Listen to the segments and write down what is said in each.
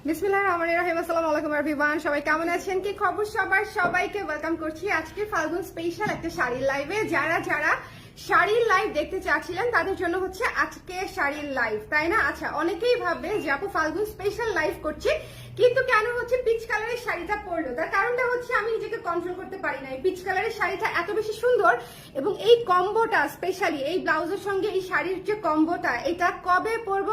বিসমিল্লাহির রহমানির রহিম। আসসালামু আলাইকুম এভরিওয়ান, সবাই কেমন আছেন? কি খবর সবার? সবাইকে ওয়েলকাম করছি আজকে ফাল্গুন স্পেশাল একটা শাড়ির লাইভে। যারা যারা শাড়ির লাইভ দেখতে চাচ্ছিলেন তাদের জন্য হচ্ছে আজকে শাড়ির লাইভ, তাই না? আচ্ছা, অনেকেই ভাববে যে আপু ফাল্গুন স্পেশাল লাইভ করছি, কিন্তু কেন হচ্ছে পিচ কালারের শাড়িটা পরলো? তার কারণটা হচ্ছে আমি নিজেকে কন্ট্রোল করতে পারি না। এই পিচ কালারের শাড়িটা এত বেশি সুন্দর এবং এই কম্বোটা, স্পেশালি এই ব্লাউজের সঙ্গে এই শাড়ির যে কম্বোটা, এটা কবে পরবো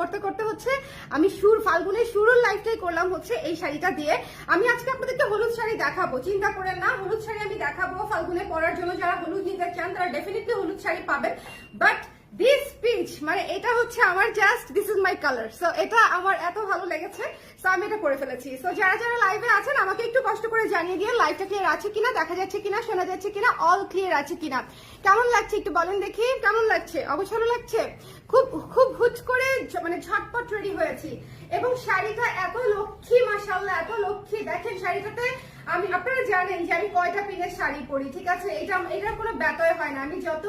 করতে করতে হচ্ছে আমি ফাল্গুনের শুরুর লাইফটাই করলাম হচ্ছে এই শাড়িটা দিয়ে। আমি আজকে আপনাদেরকে হলুদ শাড়ি দেখাবো, চিন্তা করেন না, হলুদ শাড়ি আমি দেখাবো ফাল্গুনে পরার জন্য। যারা হলুদ নিতে চান তারা ডেফিনেটলি হলুদ শাড়ি পাবেন, বাট দিস পিচ মানে এটা হচ্ছে আমার just this is my colour. So এটা আমার এত ভালো লেগেছে, সো আমি এটা করে ফেলেছি। সো যারা যারা লাইভে আছেন আমাকে একটু কষ্ট করে জানিয়ে দিয়ে লাইভটা ক্লিয়ার আছে কিনা, দেখা যাচ্ছে কিনা, শোনা যাচ্ছে কিনা, অল ক্লিয়ার আছে কিনা, কেমন লাগছে একটু বলেন দেখি। কেমন লাগছে? অবশ্যই ভালো লাগছে। খুব খুব হুট করে মানে ঝটপট রেডি হয়েছি এবং শাড়িটা এত লক্ষ্মী, মাশাআল্লাহ এত লক্ষ্মী। দেখেন শাড়িটাতে আপনারা জানেন যে আমি কয়টা পিনের শাড়ি পরি, ঠিক আছে? এটার কোনো ব্যতয় হয় না। আমি যত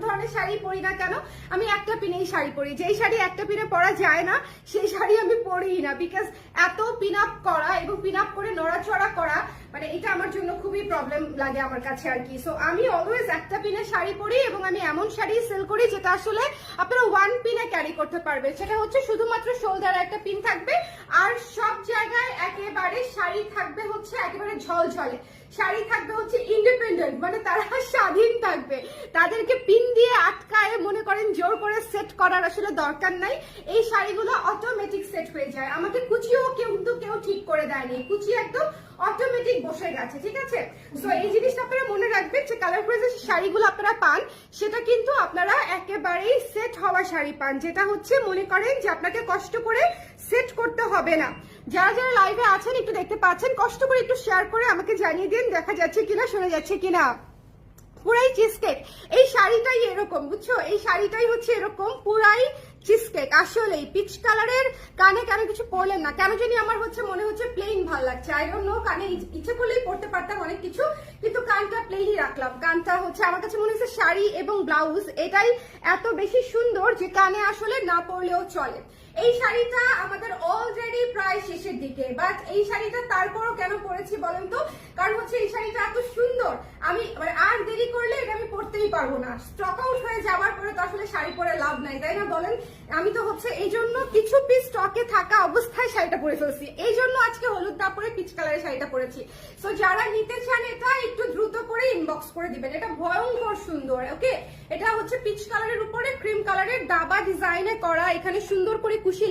ধরনের শাড়ি পরি না কেন, আমি একটা পিনেই শাড়ি পরি। যেই শাড়ি একটা পিনে পরা যায় না সেই শাড়ি আমি পরিই না, বিকজ এত পিন আপ করা এবং পিন আপ করে নড়াচড়া করা মানে এটা আমার জন্য খুবই প্রবলেম লাগে আমার কাছে আর কি। সো আমি অলওয়েজ একটা পিনের শাড়ি পরি এবং আমি এমন শাড়ি সেল করি যেটা আসলে আপনারা ওয়ান পিনে ক্যারি করতে পারবে। সেটা হচ্ছে শুধুমাত্র শোল্ডারে একটা পিন থাকবে আর সব জায়গায় একেবারে শাড়ি থাকবে হচ্ছে একেবারে ঝলঝলে, শাড়ি থাকবে হচ্ছে ইন্ডিপেন্ডেন্ট, মানে তারা স্বাধীন থাকবে। তাদেরকে পিন দিয়ে আটকায় মনে করেন জোর করে সেট করার আসলে দরকার নাই। এই শাড়িগুলো অটোমেটিক সেট হয়ে যায়। আমাকে কুচিও কিন্তু কেউ ঠিক করে দেয়নি, কুচি একদম অটোমেটিক বসে গেছে, ঠিক আছে? সো এই জিনিসটা আপনারা মনে রাখবেন যে কালার করে যে শাড়িগুলো আপনারা পান সেটা কিন্তু আপনারা একেবারেই সেট হওয়া শাড়ি পান, যেটা হচ্ছে মনে করেন যে আপনাকে কষ্ট করে সেট করতে হবে না। যারা যারা লাইভে আছেন একটু দেখতে পাচ্ছেন, কষ্ট করে একটু শেয়ার করে আমাকে জানিয়ে দিন দেখা যাচ্ছে কিনা, শোনা যাচ্ছে কিনা। পুরাই চিজকেক এই শাড়িটাই এরকম, বুঝছো? এই শাড়িটাই হচ্ছে এরকম পুরাই চিজকেক। আসলেই পিচ কালারের কানে কেন কিছু পরলেন না কেন জানি আমার হচ্ছে মনে হচ্ছে প্লেন ভাল লাগছে। আই ডোন্ট নো, কানে ইচ্ছে করলেই পরতে পারতাম অনেক কিছু, কিন্তু কানটা প্লেনই রাখলাম। কানটা হচ্ছে আমার কাছে মনে হচ্ছে শাড়ি এবং ব্লাউজ এটাই এত বেশি সুন্দর যে কানে আসলে না পরলেও চলে। এই শাড়িটা আমাদের অলরেডি প্রায় শেষের দিকে, বাট এই শাড়িটা তারপরও কেন পরেছি বলেন তো? কারণ হচ্ছে এই শাড়িটা এত সুন্দর, আমি মানে আর দেরি করলে এটা আমি পরতেই পারবো না। স্টক আউট হয়ে যাওয়ার পরে তো আসলে শাড়ি পরে লাভ নাই, তাই না বলেন? আমি তো হচ্ছে এই জন্য কিছু পিস স্টকে থাকা অবস্থায় শাড়িটা পরে ফেলছি, এই জন্য আজকে হলুদ না পরে পিচ কালারের শাড়িটা পরেছি। সো যারা নিতে চান এটা একটু দ্রুত করে ইনবক্স করে দিবেন। এটা ভয়ঙ্কর সুন্দর, ওকে? এটা হচ্ছে পিচ কালারের উপরে ক্রিম কালারের দাবা ডিজাইনে করা, এখানে সুন্দর করে কুশি